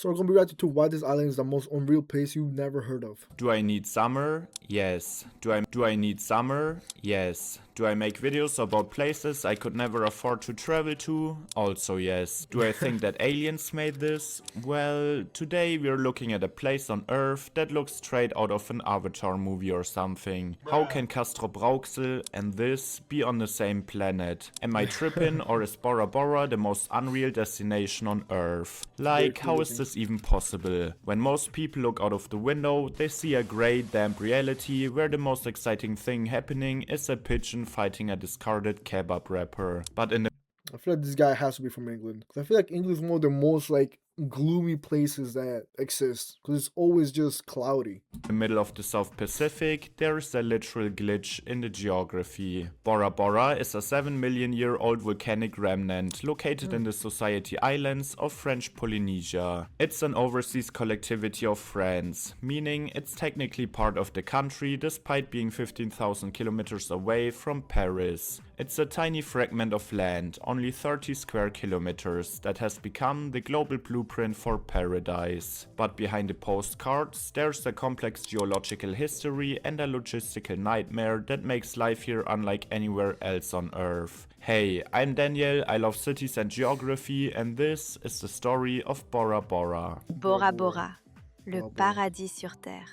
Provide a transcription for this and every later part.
So we're gonna be reacting to why this island is the most unreal place you've never heard of. Do I need summer? Yes. Do I need summer? Yes. Do I make videos about places I could never afford to travel to? Also yes. Do I think that aliens made this? Well, today we're looking at a place on Earth that looks straight out of an Avatar movie or something. How can Castro Brauxel and this be on the same planet? Am I tripping, or is Bora Bora the most unreal destination on Earth? Like, how is this even possible? When most people look out of the window, they see a grey, damp reality where the most exciting thing happening is a pigeon fighting a discarded kebab wrapper. But in the I feel like this guy has to be from England. 'Cause I feel like England is one of the most like gloomy places that exist. Because it's always just cloudy. middle of the South Pacific, there is a literal glitch in the geography. Bora Bora is a 7 million year old volcanic remnant located in the Society Islands of French Polynesia. It's an overseas collectivity of France, meaning it's technically part of the country despite being 15,000 kilometers away from Paris. It's a tiny fragment of land, only 30 square kilometers, that has become the global blueprint for paradise. But behind the postcards, there's a complex geological history and a logistical nightmare that makes life here unlike anywhere else on Earth. Hey, I'm Daniel, I love cities and geography, and this is the story of Bora Bora. Bora Bora, le paradis sur Terre.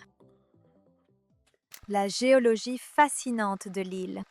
La géologie fascinante de l'île.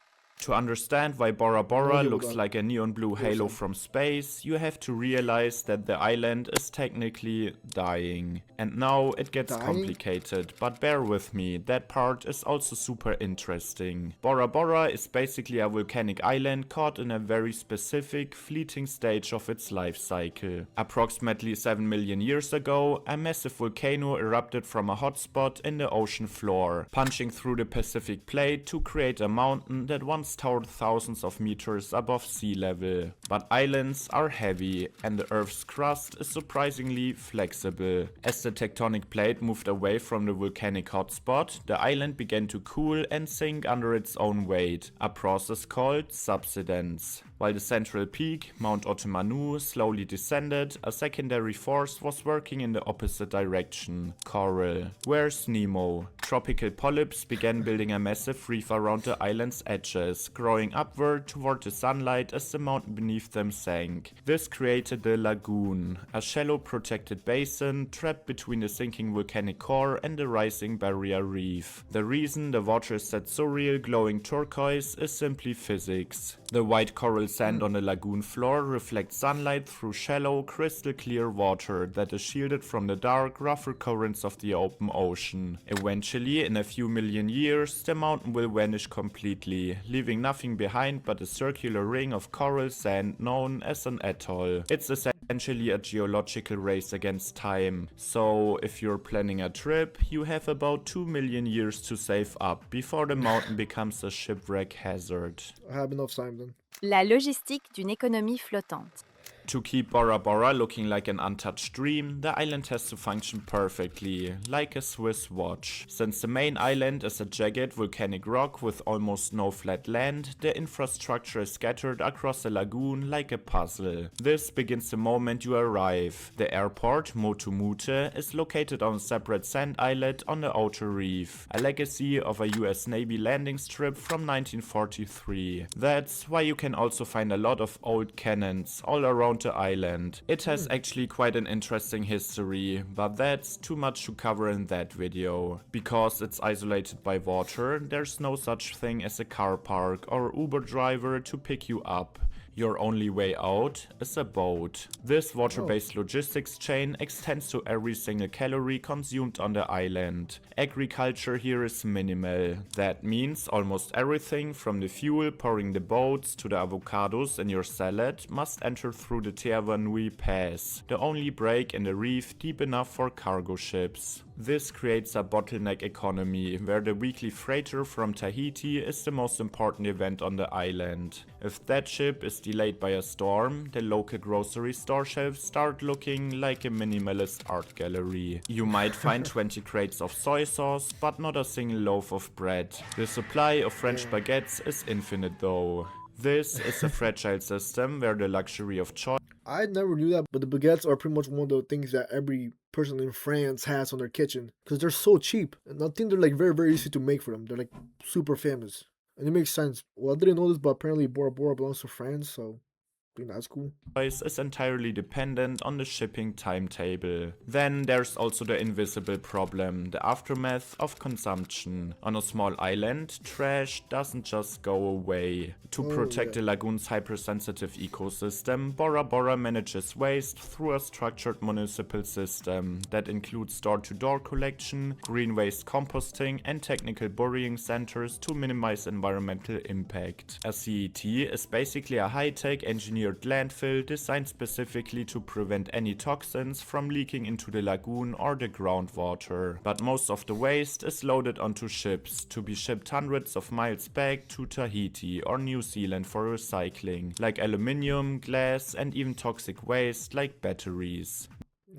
To understand why Bora Bora Okay, looks hold on. like a neon blue halo from space, you have to realize that the island is technically dying. And now it gets Dying? complicated, but bear with me, that part is also super interesting. Bora Bora is basically a volcanic island caught in a very specific, fleeting stage of its life cycle. Approximately 7 million years ago, a massive volcano erupted from a hotspot in the ocean floor, punching through the Pacific plate to create a mountain that once towered thousands of meters above sea level. But islands are heavy, and the Earth's crust is surprisingly flexible. As the tectonic plate moved away from the volcanic hotspot, the island began to cool and sink under its own weight, a process called subsidence. While the central peak, Mount Otomanu, slowly descended, a secondary force was working in the opposite direction: coral. Where's Nemo? Tropical polyps began building a massive reef around the island's edges, growing upward toward the sunlight as the mountain beneath them sank. This created the lagoon, a shallow protected basin trapped between the sinking volcanic core and the rising barrier reef. The reason the water is that surreal glowing turquoise is simply physics. The white coral sand on the lagoon floor reflects sunlight through shallow, crystal clear water that is shielded from the dark, rougher currents of the open ocean. Eventually, in a few million years, the mountain will vanish completely, leaving nothing behind but a circular ring of coral sand known as an atoll. It's essentially a geological race against time. So, if you're planning a trip, you have about 2 million years to save up before the mountain becomes a shipwreck hazard. I have enough time then. La logistique d'une économie flottante. To keep Bora Bora looking like an untouched dream, the island has to function perfectly, like a Swiss watch. Since the main island is a jagged volcanic rock with almost no flat land, the infrastructure is scattered across the lagoon like a puzzle. This begins the moment you arrive. The airport, Motu-Mute, is located on a separate sand islet on the outer reef, a legacy of a US Navy landing strip from 1943. That's why you can also find a lot of old cannons all around the island. It has actually quite an interesting history, but that's too much to cover in that video. Because it's isolated by water, there's no such thing as a car park or Uber driver to pick you up. Your only way out is a boat. This water-based logistics chain extends to every single calorie consumed on the island. Agriculture here is minimal. That means almost everything from the fuel pouring the boats to the avocados in your salad must enter through the Te Awanui Pass, the only break in the reef deep enough for cargo ships. This creates a bottleneck economy, where the weekly freighter from Tahiti is the most important event on the island. If that ship is delayed by a storm, the local grocery store shelves start looking like a minimalist art gallery. You might find 20 crates of soy sauce, but not a single loaf of bread. The supply of French baguettes is infinite though. This is a fragile system where the luxury of choice I never knew that, but the baguettes are pretty much one of the things that every person in France has on their kitchen because they're so cheap. And I think they're like very, very easy to make for them. They're like super famous. And it makes sense. Well, I didn't know this, but apparently Bora Bora belongs to France, so I think that's cool. Price is entirely dependent on the shipping timetable. Then there's also the invisible problem, the aftermath of consumption. On a small island, trash doesn't just go away. To protect the lagoon's hypersensitive ecosystem, Bora Bora manages waste through a structured municipal system that includes door-to-door collection, green waste composting, and technical burying centers to minimize environmental impact. A CET is basically a high-tech engineered landfill designed specifically to prevent any toxins from leaking into the lagoon or the groundwater. But most of the waste is loaded onto ships to be shipped hundreds of miles back to Tahiti or New Zealand for recycling, like aluminium, glass, and even toxic waste like batteries.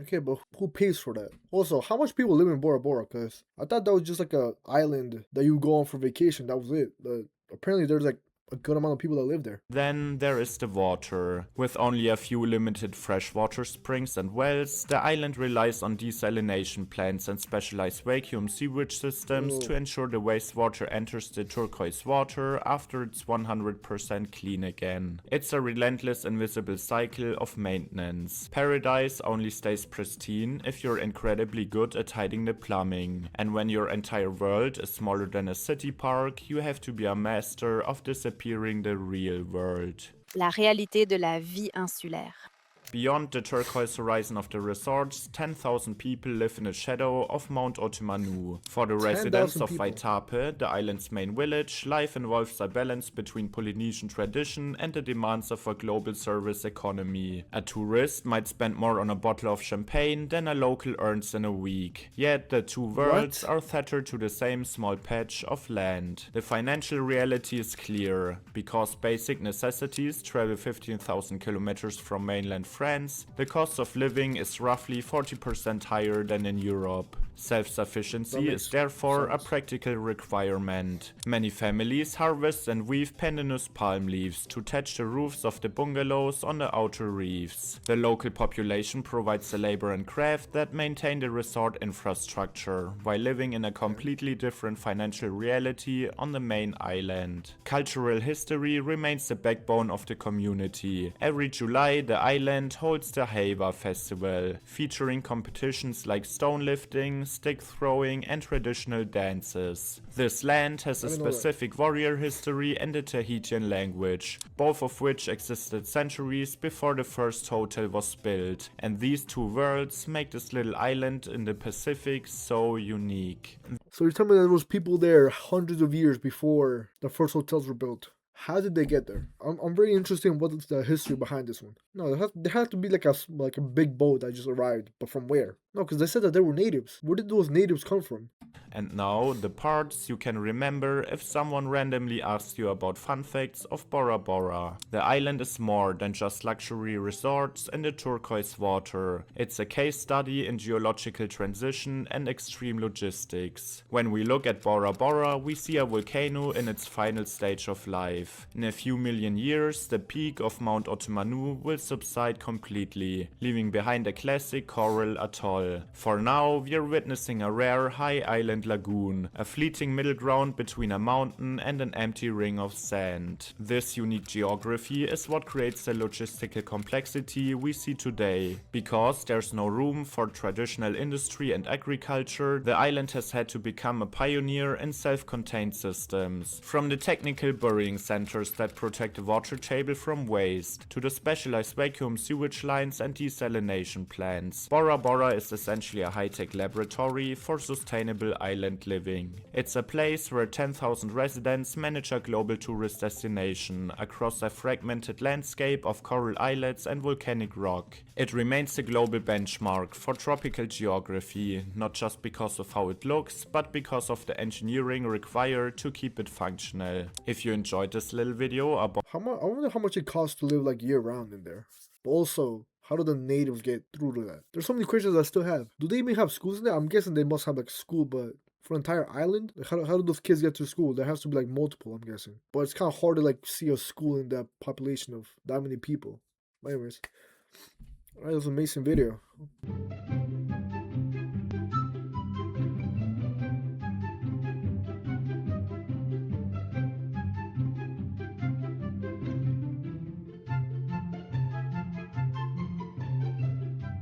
Okay, but who pays for that? Also, how much people live in Bora Bora? Because I thought that was just like a island that you go on for vacation. That was it. But apparently there's like a good amount of people that live there. Then there is the water. With only a few limited freshwater springs and wells, the island relies on desalination plants and specialized vacuum sewage systems to ensure the wastewater enters the turquoise water after it's 100% clean again. It's a relentless invisible cycle of maintenance. Paradise only stays pristine if you're incredibly good at hiding the plumbing. And when your entire world is smaller than a city park, you have to be a master of disappearing the real world. La réalité de la vie insulaire. Beyond the turquoise horizon of the resorts, 10,000 people live in the shadow of Mount Otomanu. For the residents of people. Waitape, the island's main village, life involves a balance between Polynesian tradition and the demands of a global service economy. A tourist might spend more on a bottle of champagne than a local earns in a week. Yet the two worlds are tethered to the same small patch of land. The financial reality is clear. Because basic necessities travel 15,000 kilometers from mainland France, the cost of living is roughly 40% higher than in Europe. Self-sufficiency is therefore a practical requirement. Many families harvest and weave pandanus palm leaves to thatch the roofs of the bungalows on the outer reefs. The local population provides the labor and craft that maintain the resort infrastructure, while living in a completely different financial reality on the main island. Cultural history remains the backbone of the community. Every July, the island holds the Heiva Festival, featuring competitions like stone lifting, stick throwing, and traditional dances. This land has a specific warrior history and a Tahitian language, both of which existed centuries before the first hotel was built, and these two worlds make this little island in the Pacific so unique. So you're telling me there was people there hundreds of years before the first hotels were built. How did they get there? I'm very interested in what's the history behind this one. No, there had to be like a big boat that just arrived, but from where? No, because they said that they were natives. Where did those natives come from? And now, the parts you can remember if someone randomly asks you about fun facts of Bora Bora. The island is more than just luxury resorts and the turquoise water. It's a case study in geological transition and extreme logistics. When we look at Bora Bora, we see a volcano in its final stage of life. In a few million years, the peak of Mount Otomanu will subside completely, leaving behind a classic coral atoll. For now, we are witnessing a rare high island lagoon, a fleeting middle ground between a mountain and an empty ring of sand. This unique geography is what creates the logistical complexity we see today. Because there's no room for traditional industry and agriculture, the island has had to become a pioneer in self-contained systems. From the technical burying centers that protect the water table from waste, to the specialized vacuum sewage lines and desalination plants, Bora Bora is essentially a high-tech laboratory for sustainable island living. It's a place where 10,000 residents manage a global tourist destination across a fragmented landscape of coral islets and volcanic rock. It remains the global benchmark for tropical geography, not just because of how it looks, but because of the engineering required to keep it functional. If you enjoyed this little video about I wonder how much it costs to live like year round in there. But also, how do the natives get through to that? There's so many questions I still have. Do they even have schools in there? I'm guessing they must have like school, but for an entire island, like, how do those kids get to school? There has to be like multiple, I'm guessing. But it's kind of hard to like see a school in that population of that many people. But anyways, That was an amazing video.